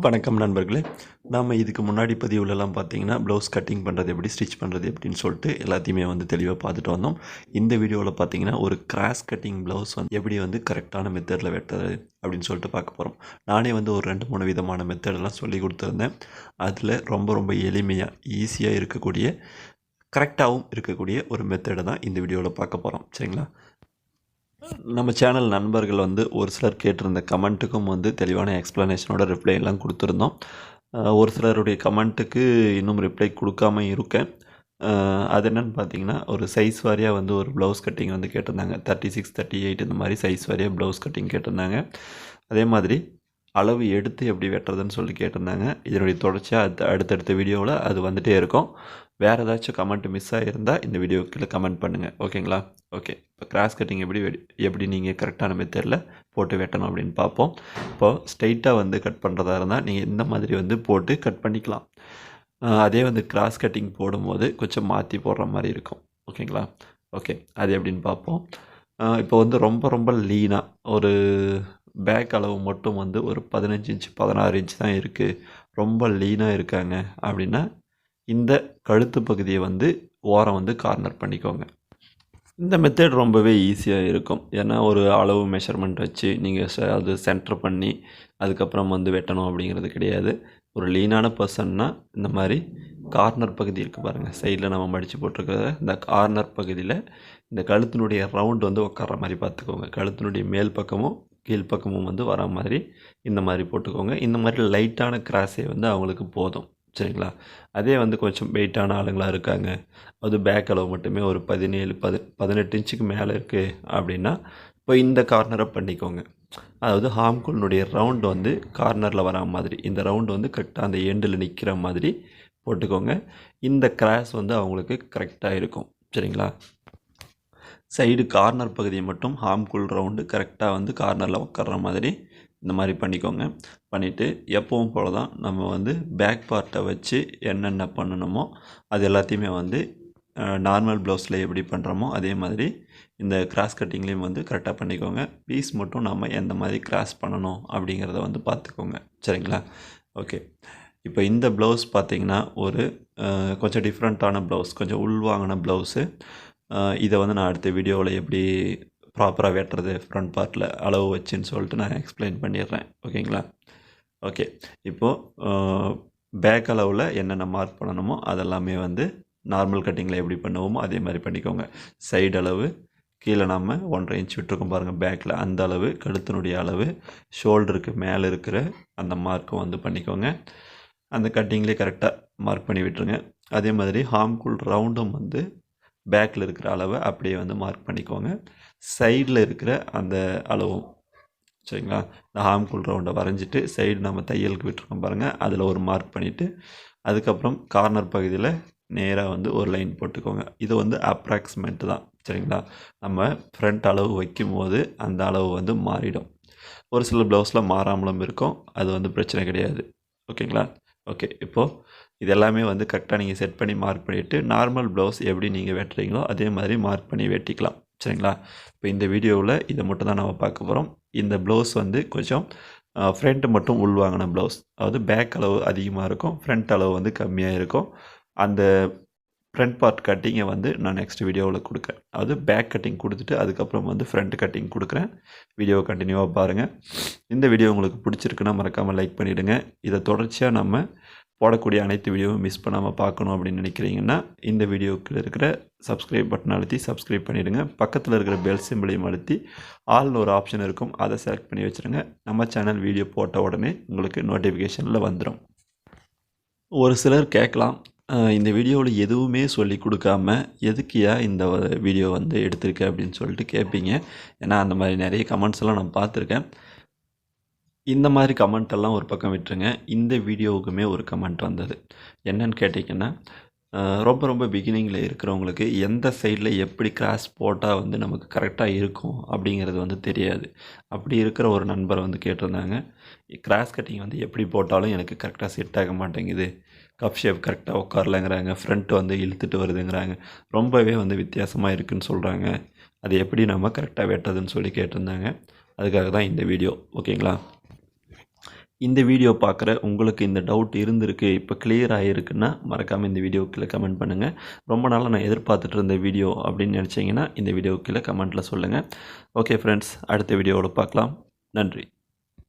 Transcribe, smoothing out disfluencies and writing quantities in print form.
வணக்கம் நண்பர்களே. நாம் இதுக்கு முன்னாடி பதிவுலலாம் பார்த்தீங்கன்னா ப்ளவுஸ் கட்டிங் பண்ணுறது எப்படி, ஸ்டிச் பண்ணுறது எப்படின்னு சொல்லிட்டு எல்லாத்தையுமே தெளிவாக பார்த்துட்டு வந்தோம். இந்த வீடியோவில் பார்த்தீங்கன்னா ஒரு கிராஸ் கட்டிங் ப்ளவுஸ் எப்படி கரெக்டான மெத்தடில் வெட்டுறது அப்படின்னு சொல்லிட்டு பார்க்க போகிறோம். நானே ஒரு 2-3 விதமான மெத்தடெல்லாம் சொல்லி கொடுத்துருந்தேன். அதில் ரொம்ப எளிமையாக ஈஸியாக இருக்கக்கூடிய, கரெக்டாகவும் இருக்கக்கூடிய ஒரு மெத்தடை தான் இந்த வீடியோவில் பார்க்க போகிறோம். சரிங்களா? நம்ம சேனல் நண்பர்கள் ஒரு சிலர் கேட்டிருந்த கமெண்ட்டுக்கும் தெளிவான எக்ஸ்ப்ளனேஷனோட ரிப்ளை எல்லாம் கொடுத்துருந்தோம். ஒரு சிலருடைய கமெண்ட்டுக்கு இன்னும் ரிப்ளை கொடுக்காம இருக்கேன். அது என்னென்னு பார்த்தீங்கன்னா, ஒரு சைஸ் வாரியாக ஒரு ப்ளவுஸ் கட்டிங் கேட்டிருந்தாங்க. 36, 38 இந்த மாதிரி சைஸ் வாரியாக ப்ளவுஸ் கட்டிங் கேட்டிருந்தாங்க. அதே மாதிரி அளவு எடுத்து எப்படி வெட்டுறதுன்னு சொல்லி கேட்டிருந்தாங்க. இதனுடைய தொடர்ச்சியாக அடுத்தடுத்த வீடியோவில் அது வந்துகிட்டே இருக்கும். வேறு ஏதாச்சும் கமெண்ட் மிஸ் ஆகியிருந்தால் இந்த வீடியோ கீழே கமெண்ட் பண்ணுங்கள். ஓகேங்களா? ஓகே. இப்போ கிராஸ் கட்டிங் எப்படி நீங்கள் கரெக்டான மெத்தடில் போட்டு வெட்டணும் அப்படின்னு பார்ப்போம். இப்போது ஸ்ட்ரைட்டாக கட் பண்ணுறதா இருந்தால் நீங்கள் இந்த மாதிரி போட்டு கட் பண்ணிக்கலாம். அதே கிராஸ் கட்டிங் போடும்போது கொஞ்சம் மாற்றி போடுற மாதிரி இருக்கும். ஓகேங்களா? ஓகே. அது எப்படின்னு பார்ப்போம். இப்போ ரொம்ப லீனாக ஒரு பேக் அளவு மட்டும் ஒரு 15 இன்ச் 16 இன்ச் தான் இருக்குது, ரொம்ப லீனாக இருக்காங்க அப்படின்னா இந்த கழுத்து பகுதியை ஓரம் கார்னர் பண்ணிக்கோங்க. இந்த மெத்தட் ரொம்பவே ஈஸியாக இருக்கும். ஏன்னா ஒரு அளவு மெஷர்மெண்ட் வச்சு நீங்கள் அது சென்டர் பண்ணி அதுக்கப்புறம் வெட்டணும் அப்படிங்கிறது கிடையாது. ஒரு லீனான பர்சன்னா இந்த மாதிரி கார்னர் பகுதி இருக்குது பாருங்கள், சைடில் நம்ம மடித்து போட்டிருக்கிறத இந்த கார்னர் பகுதியில் இந்த கழுத்தினுடைய ரவுண்டு உட்கார்ற மாதிரி பார்த்துக்கோங்க. கழுத்தினுடைய மேல் பக்கமும் கீழ்ப்பக்கமும் வர மாதிரி இந்த மாதிரி போட்டுக்கோங்க. இந்த மாதிரி லைட்டான கிராஸே அவங்களுக்கு போதும். சரிங்களா? அதே கொஞ்சம் வெயிட்டான ஆளுங்களாக இருக்காங்க, அது பேக் அளவு மட்டுமே ஒரு 17-18 இன்ச்சுக்கு மேலே இருக்குது அப்படின்னா இப்போ இந்த கார்னரை பண்ணிக்கோங்க. அதாவது ஹார்ம்கோலினுடைய ரவுண்டு கார்னரில் வரா மாதிரி இந்த ரவுண்டு கரெக்டாக அந்த எண்டில் நிற்கிற மாதிரி போட்டுக்கோங்க. இந்த கிராஸ் அவங்களுக்கு கரெக்டாக இருக்கும். சரிங்களா? சைடு கார்னர் பகுதியை மட்டும் ஹார்ம்கோல் ரவுண்டு கரெக்டாக கார்னரில் உட்கார்ற மாதிரி இந்த மாதிரி பண்ணிக்கோங்க. பண்ணிவிட்டு எப்பவும் போல தான் நம்ம பேக் பார்ட்டை வச்சு என்னென்ன பண்ணணுமோ அது எல்லாத்தையுமே நார்மல் ப்ளவுஸில் எப்படி பண்ணுறோமோ அதே மாதிரி இந்த கிராஸ் கட்டிங்லேயும் கரெக்டாக பண்ணிக்கோங்க. பீஸ் மட்டும் நம்ம எந்த மாதிரி கிராஸ் பண்ணணும் அப்படிங்கிறத பார்த்துக்கோங்க. சரிங்களா? ஓகே. இப்போ இந்த ப்ளவுஸ் பார்த்திங்கன்னா ஒரு கொஞ்சம் டிஃப்ரெண்ட்டான ப்ளவுஸ், கொஞ்சம் உள்வாங்கின ப்ளவுஸு. இதை நான் அடுத்த வீடியோவில் எப்படி ப்ராப்பராக வெட்டுறது ஃப்ரண்ட் பார்ட்டில் அளவு வச்சுன்னு சொல்லிட்டு நான் எக்ஸ்பிளைன் பண்ணிடுறேன். ஓகேங்களா? ஓகே. இப்போது பேக் அளவில் என்னென்ன மார்க் பண்ணணுமோ அதெல்லாமே நார்மல் கட்டிங்கில் எப்படி பண்ணுவோமோ அதே மாதிரி பண்ணிக்கோங்க. சைடு அளவு கீழே நம்ம 1.5 இன்ச் விட்டுருக்கோம் பாருங்கள் பேக்கில், அந்த அளவு கழுத்தினுடைய அளவு, ஷோல்டருக்கு மேலே இருக்கிற அந்த மார்க்கும் பண்ணிக்கோங்க. அந்த கட்டிங்லேயே கரெக்டாக மார்க் பண்ணி விட்டுருங்க. அதே மாதிரி ஹார்ம்கோல் ரவுண்டும் பேக்கில் இருக்கிற அளவை அப்படியே மார்க் பண்ணிக்கோங்க. சைடில் இருக்கிற அந்த அளவும். சரிங்களா? இந்த ஹார்ம்கோல் ரவுண்டை வரைஞ்சிட்டு சைடு நம்ம தையலுக்கு விட்டுருக்கோம் பாருங்கள், அதில் ஒரு மார்க் பண்ணிவிட்டு அதுக்கப்புறம் கார்னர் பகுதியில் நேராக ஒரு லைன் போட்டுக்கோங்க. இது அப்ராக்சிமேட்டு தான். சரிங்களா? நம்ம ஃப்ரண்ட் அளவு வைக்கும்போது அந்த அளவு மாறிடும். ஒரு சில ப்ளவுஸில் மாறாமலும் இருக்கும், அது பிரச்சனை கிடையாது. ஓகேங்களா? ஓகே. இப்போது இதெல்லாமே கரெக்டாக நீங்கள் செட் பண்ணி மார்க் பண்ணிவிட்டு நார்மல் ப்ளவுஸ் எப்படி நீங்கள் வெட்டுறீங்களோ அதே மாதிரி மார்க் பண்ணி வெட்டிக்கலாம். சரிங்களா? இப்போ இந்த வீடியோவில் இதை மட்டும் தான் நம்ம பார்க்க போகிறோம். இந்த ப்ளவுஸ் கொஞ்சம் ஃப்ரண்ட் மட்டும் உள்வாங்கின ப்ளவுஸ், அதாவது பேக் அளவு அதிகமாக இருக்கும், ஃப்ரண்ட் அளவு கம்மியாக இருக்கும். அந்த ஃப்ரண்ட் பார்ட் கட்டிங்கை நான் நெக்ஸ்ட் வீடியோவில் கொடுக்குறேன். அதாவது பேக் கட்டிங் கொடுத்துட்டு அதுக்கப்புறம் ஃப்ரண்ட் கட்டிங் கொடுக்குறேன். வீடியோவை கண்டினியூவாக பாருங்கள். இந்த வீடியோ உங்களுக்கு பிடிச்சிருக்குன்னா மறக்காமல் லைக் பண்ணிவிடுங்க. இதை தொடர்ச்சியாக நம்ம போடக்கூடிய அனைத்து வீடியோவும் மிஸ் பண்ணாமல் பார்க்கணும் அப்படின்னு நினைக்கிறீங்கன்னா இந்த வீடியோவுக்கு இருக்கிற சப்ஸ்கிரைப் பட்டன் அழுத்தி சப்ஸ்கிரைப் பண்ணிவிடுங்க. பக்கத்தில் இருக்கிற பெல் சிம்பிளையும் அழுத்தி ஆல்னு ஒரு ஆப்ஷன் இருக்கும், அதை செலக்ட் பண்ணி வச்சுருங்க. நம்ம சேனல் வீடியோ போட்ட உடனே உங்களுக்கு நோட்டிஃபிகேஷனில் வந்துடும். ஒரு சிலர் கேட்கலாம், இந்த வீடியோவில் எதுவுமே சொல்லி கொடுக்காம எதுக்கியா இந்த வீடியோ எடுத்திருக்கேன் அப்படின்னு சொல்லிட்டு கேட்பீங்க. ஏன்னா அந்த மாதிரி நிறைய கமெண்ட்ஸ் எல்லாம் நான் பார்த்துருக்கேன். இந்த மாதிரி கமெண்ட்டெல்லாம் ஒரு பக்கம் விட்டுருங்க. இந்த வீடியோவுக்குமே ஒரு கமெண்ட் வந்தது. என்னன்னு கேட்டிங்கன்னா, ரொம்ப பிகினிங்கில் இருக்கிறவங்களுக்கு எந்த சைடில் எப்படி கிராஸ் போட்டால் நமக்கு கரெக்டாக இருக்கும் அப்படிங்கிறது தெரியாது. அப்படி இருக்கிற ஒரு நண்பர் கேட்டிருந்தாங்க, கிராஸ் கட்டிங் எப்படி போட்டாலும் எனக்கு கரெக்டாக செட் ஆக மாட்டேங்குது, கப் ஷேப் கரெக்டாக உட்காரலங்கிறாங்க, ஃப்ரண்ட்டு இழுத்துட்டு வருதுங்கிறாங்க, ரொம்பவே வித்தியாசமாக இருக்குதுன்னு சொல்கிறாங்க, அது எப்படி நம்ம கரெக்டாக வெட்டுறதுன்னு சொல்லி கேட்டிருந்தாங்க. அதுக்காக தான் இந்த வீடியோ. ஓகேங்களா? இந்த வீடியோ பார்க்குற உங்களுக்கு இந்த டவுட் இருந்திருக்கு, இப்போ கிளியர் ஆகிருக்குன்னா மறக்காமல் இந்த வீடியோ கீழே கமெண்ட் பண்ணுங்கள். ரொம்ப நாளாக நான் எதிர்பார்த்துட்டு இருந்த வீடியோ அப்படின்னு நினச்சிங்கன்னா இந்த வீடியோ கீழே கமெண்ட்டில் சொல்லுங்கள். ஓகே ஃப்ரெண்ட்ஸ், அடுத்த வீடியோவில் பார்க்கலாம். நன்றி.